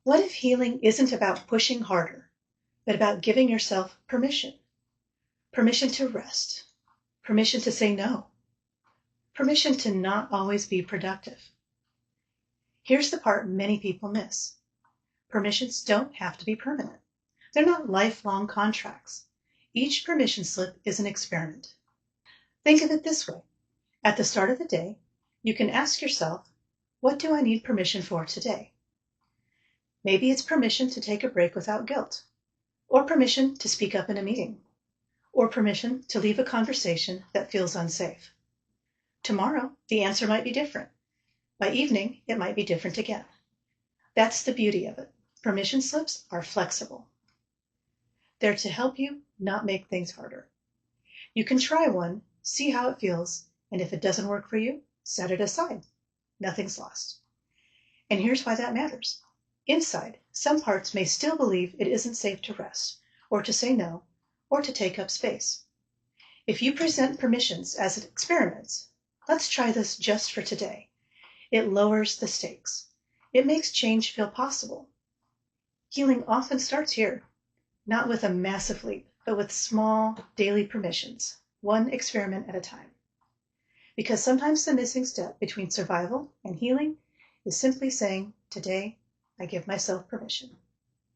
What if healing isn't about pushing harder, but about giving yourself permission? Permission to rest, permission to say no, permission to not always be productive. Here's the part many people miss. Permissions don't have to be permanent. They're not lifelong contracts. Each permission slip is an experiment. Think of it this way. At the start of the day, you can ask yourself, what do I need permission for today? Maybe it's permission to take a break without guilt, or permission to speak up in a meeting, or permission to leave a conversation that feels unsafe. Tomorrow, the answer might be different. By evening, it might be different again. That's the beauty of it. Permission slips are flexible. They're to help you not make things harder. You can try one, see how it feels, and if it doesn't work for you, set it aside. Nothing's lost. And here's why that matters. Inside, some parts may still believe it isn't safe to rest, or to say no, or to take up space. If you present permissions as experiments, let's try this just for today. It lowers the stakes. It makes change feel possible. Healing often starts here, not with a massive leap, but with small daily permissions, one experiment at a time. Because sometimes the missing step between survival and healing is simply saying, today, I give myself permission.